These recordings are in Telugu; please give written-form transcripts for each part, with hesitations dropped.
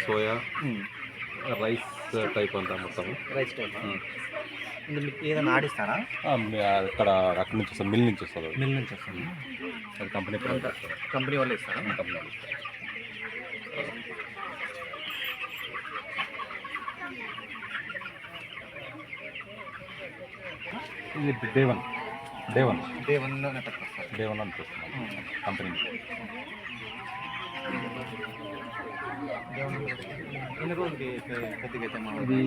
సోయా రైస్ టైప్ అంతా మొత్తం రైస్ టైప్ ఏదైనా ఆడిస్తారా? అక్కడ నుంచి వస్తుంది, మిల్ నుంచి వస్తుంది. మిల్ నుంచి వస్తుంది. అది కంపెనీ కంపెనీ వాళ్ళు ఇస్తారా? కంపెనీ వాళ్ళు ఇస్తారు. ఇది డే వన్ అనిపిస్తున్నాం కంపెనీ. ఎన్ని రోజులకి పెద్దగా అయితే ఇది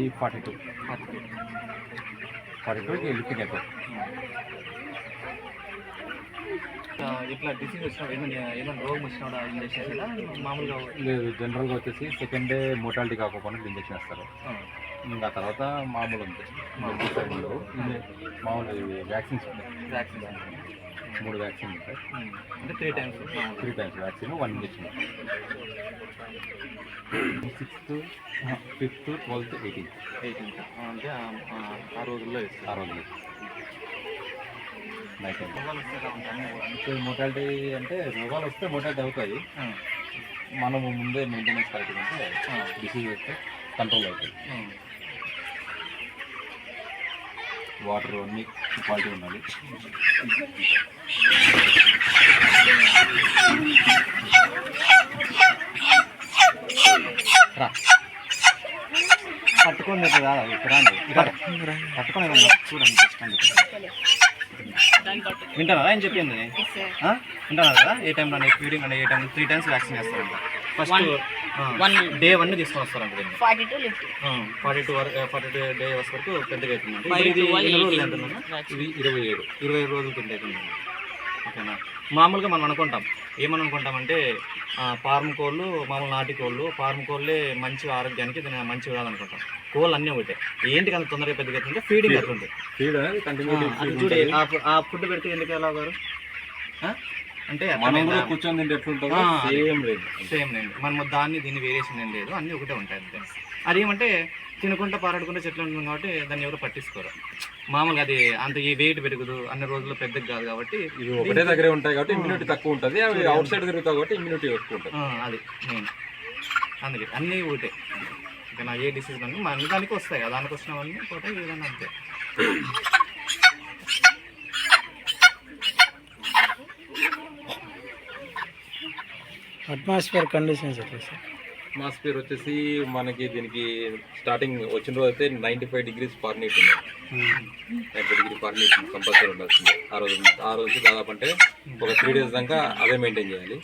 42 లిఫ్టింగ్ అవుతుంది. ఇట్లా డిసీజ్ వచ్చినప్పుడు ఏమైనా రోగం వచ్చినప్పుడు ఇంజక్షన్ వేసేదా మామూలుగా? లేదు, జనరల్గా వచ్చేసి సెకండ్ డే మోటాలిటీ కాకపోయినా ఇంజక్షన్ వేస్తారు. ఇంకా తర్వాత మామూలు ఉంది మామూలు వ్యాక్సిన్స్ ఉంటాయి. 3 వ్యాక్సిన్ ఉంటాయి. అంటే 3 times vaccine, 1 injection. 6th, 5th, 12th, 18th అంటే ఆ రోజుల్లో నైట్ మోటాలిటీ అంటే రోగాలు వస్తే మోటాలిటీ అవుతాయి. మనము ముందే మెయింటెనెన్స్ కరెక్ట్గా ఉంటే డిసీజ్ వస్తే కంట్రోల్ అవుతుంది. వాటర్ అన్నీ క్వాలిటీ ఉండాలి. పట్టుకోండి పట్టుకోండి చూడండి. వింటారా ఏం చెప్పింది? వింటారా కదా? ఏ టైంలో ఫీడింగ్ అంటే ఏ టైం 3 టైమ్స్ వ్యాక్సిన్ వేస్తారంట. ఫస్ట్ డే 1 తీసుకొని వస్తారంట. 42 డేస్ వరకు పెద్దగా అవుతుందండి. ఇది 27 రోజులు పెద్ద అవుతుంది. ఓకేనా? మామూలుగా మనం ఏమనుకుంటామంటే ఫార్మ్ కోళ్ళు, మామూలు నాటి కోళ్ళు, ఫార్మ్ కోళ్ళే మంచి ఆరోగ్యానికి మంచి కాదనుకుంటాం. కోళ్ళు అన్నీ ఒకటే. ఏంటి అంత తొందరగా పెద్దగా అవుతుందంటే ఫీడింగ్ అట్లుంటుంది. చూడే ఆ ఫుడ్ పెడితే ఎందుకు ఎలా గారు అంటే కూర్చొని తింటే ఎట్లుంటుందో సేమ్ లేదు. మనం దీన్ని వేరియేషన్ ఏం లేదు, అన్నీ ఒకటే ఉంటాయి అంతే. అదేమంటే తినకుండా పారాడుకుంటే చెట్లు ఉంటుంది కాబట్టి దాన్ని ఎవరు పట్టించుకోరు. మామూలుగా అది అంత ఈ వెయిట్ పెరుగుదు, అన్ని రోజుల్లో పెద్దగా కాదు కాబట్టి ఇవి ఒకటే దగ్గరే ఉంటాయి కాబట్టి ఇమ్యూనిటీ తక్కువ ఉంటుంది. అవి అవుట్ సైడ్ తిరుగుతాయి కాబట్టి ఇమ్యూనిటీ ఎక్కువ ఉంటుంది. అది మెయిన్. అందుకే అన్నీ ఒకటే. ఇంకా ఏ డిసీజ్ కానీ మన దానికి వస్తాయి కదా, దానికి వచ్చినవన్నీ పోతే ఏదన్నా అంతే. అట్మాస్ఫియర్ కండిషన్స్ ఎట్లా సార్? అట్మాస్ఫియర్ వచ్చేసి మనకి దీనికి స్టార్టింగ్ వచ్చిన రోజు అయితే 95 degrees ఫారెన్హీట్ ఉంది. 90 degree ఫారెన్హీట్ కంపల్సరీ ఉండాల్సింది ఆ రోజు దాదాపు. అంటే ఒక 3 days దాకా అదే మెయింటైన్ చేయాలి.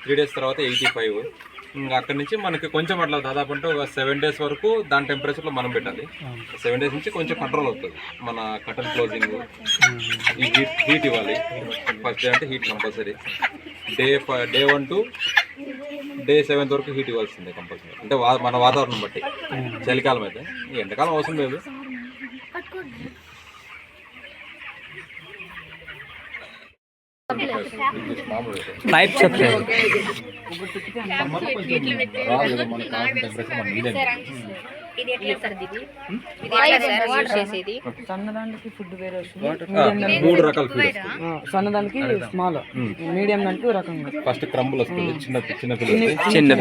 3 days తర్వాత 85. ఇంకా అక్కడి నుంచి మనకి కొంచెం అట్లా దాదాపు అంటే ఒక 7 days వరకు దాని టెంపరేచర్లో మనం పెట్టాలి. 7 days నుంచి కొంచెం కంట్రోల్ అవుతుంది. మన కటన్ క్లోజింగ్, ఈ హీట్ ఇవ్వాలి. ఫస్ట్ డే అంటే heat compulsory. Day 1 to day 7 వరకు హీట్ ఇవ్వాల్సిందే కంపల్సరీ. అంటే మన వాతావరణం బట్టి. చలికాలం అయితే, ఎండాకాలం అవసరం లేదు. పైప్ చెప్పలేదు సన్నదానికి ఫుడ్ వేరే వస్తుంది. 3 రకాల ఫీడ్. సన్నదానికి స్మాల్, మీడియం దానికి రకంగా. ఫస్ట్ క్రంబుల్ వస్తుంది, చిన్న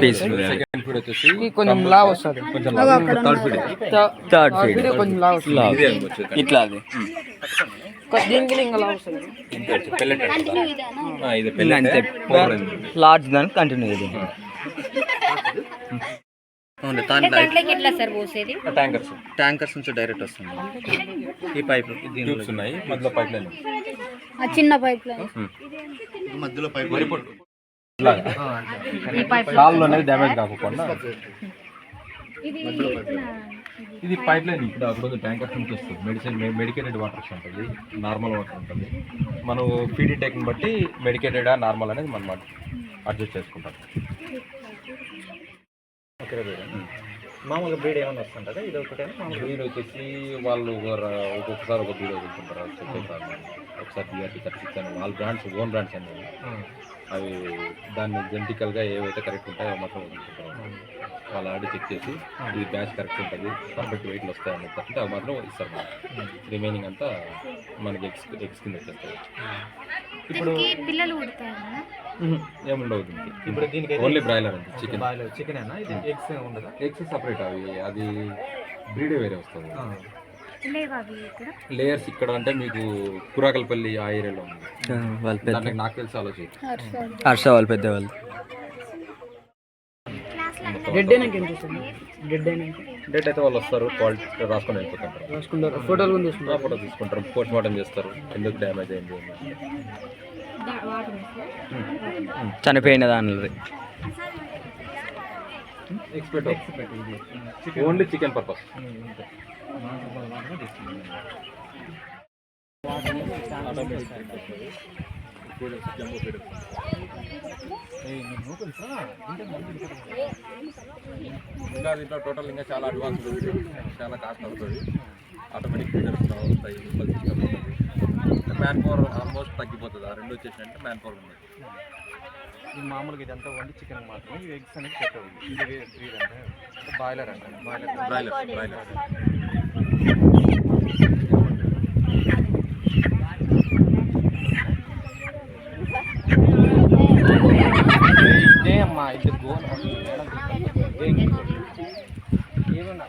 పీస్. సెకండ్ ఫీడ్ వచ్చేసి కొంచెం లావ్ వస్తుంది. థర్డ్ ఫీడ్ కొంచెం లావ్ వస్తుంది. ఇట్లా అది దీనికి ఇంకా లావ్ వస్తుంది. లార్జ్ దానికి కంటిన్యూ ఇది. ట్యాంకర్స్ నుంచి డైరెక్ట్ వస్తుంది. ఈ పైప్ ఉన్నాయి, మధ్యలో పైప్ లైన్, చిన్న పైప్ లైన్, మధ్యలో పైప్ కాళ్ళు అనేది డ్యామేజ్ కాకుండా ఇది పైప్ లైన్. ఇప్పుడు అప్పుడు ట్యాంకర్స్ నుంచి వస్తుంది. మెడికేటెడ్ వాటర్ ఉంటుంది, నార్మల్ వాటర్ ఉంటుంది. మనం ఫీడ్ ఇంటేక్ని బట్టి మెడికేటెడా నార్మల్ అనేది మనం అడ్జస్ట్ చేసుకుంటాం. మామూలుగా బ్రీడ్ ఏమైనా వస్తుంటుందా ఇది ఒకటే మామూలు బ్రీడ్ వచ్చేసి వాళ్ళు ఒక్కొక్కసారి ఒక బ్రీడ్ వదులుతుంటారు. ఒకసారి BRT 36 అని వాళ్ళ బ్రాండ్స్ ఓన్ బ్రాండ్స్ అనేవి అవి దాన్ని జెనెటికల్గా ఏవైతే కరెక్ట్ ఉంటాయో అవి మాత్రం వదులుతుంటారు. వాళ్ళు ఆడి చెక్ చేసి ఇది బ్యాచ్ కరెక్ట్ ఉంటుంది, పర్ఫెక్ట్ వెయిట్లు వస్తాయి అనేది తప్పితే అవి మాత్రం ఇస్తారు మనకి. రిమైనింగ్ అంతా మనకి ఎగ్స్ కింద వచ్చేస్తాయి. ఇప్పుడు పిల్లలు పుడతాయా? ఏముండవు దీనికి. ఇప్పుడు దీనికి ఓన్లీ బ్రాయిలర్ అంతే. చికెన్ చికెన్ అయినా ఇది ఎగ్స్ ఉండదా? ఎగ్స్ సపరేట్ అది బ్రీడే వేరే వస్తుంది. లేవా అవి ఇక్కడ? లేయర్స్ ఇక్కడ అంటే మీకు కురాకల్పల్లి ఆ ఏరియాలో ఉంది. వాళ్ళ పెద్ద దానికి నాకు తెలిసి ఆలోచన హర్ష వాళ్ళ పెద్దవాళ్ళు. డెడ్ అయినాక ఏం చేస్తారు? డెడ్ అయినాక డేట్ అయితే వాళ్ళు వస్తారు, క్వాలిటీ రాసుకొని వెళ్ళిపోతుంటారు. రాసుకుంటారు, ఫోటోలు కూడా తీసుకుంటారు. ఫోటో తీసుకుంటారు, పోస్ట్ మార్టం చేస్తారు, ఎందుకు డ్యామేజ్ అయింది అని. చనిపోయిన దానిలో ఎక్స్పెక్ట్ ఓన్లీ చికెన్ పర్పస్. ఇంకా దీంట్లో టోటల్ ఇంకా చాలా అడ్వాన్స్ చాలా కాస్ట్ అవుతుంది. ఆటోమేటిక్ ఫీడర్స్ వస్తాయి, మ్యాన్ పవర్ ఆల్మోస్ట్ తగ్గిపోతుంది. ఆ రెండు వచ్చేసినట్టే మ్యాన్ పవర్ ఉంది. ఈ మామూలుగా ఇదంతా వండి చికెన్ మాత్రమే, ఇవి ఎగ్స్ అనేది పెట్టవు. ఇది బ్రీడ్ అంటే బాయిలర్ అంటారు. బ్రాయిలర్ ఇదే అమ్మా ఇది గోల్ ఏమన్నా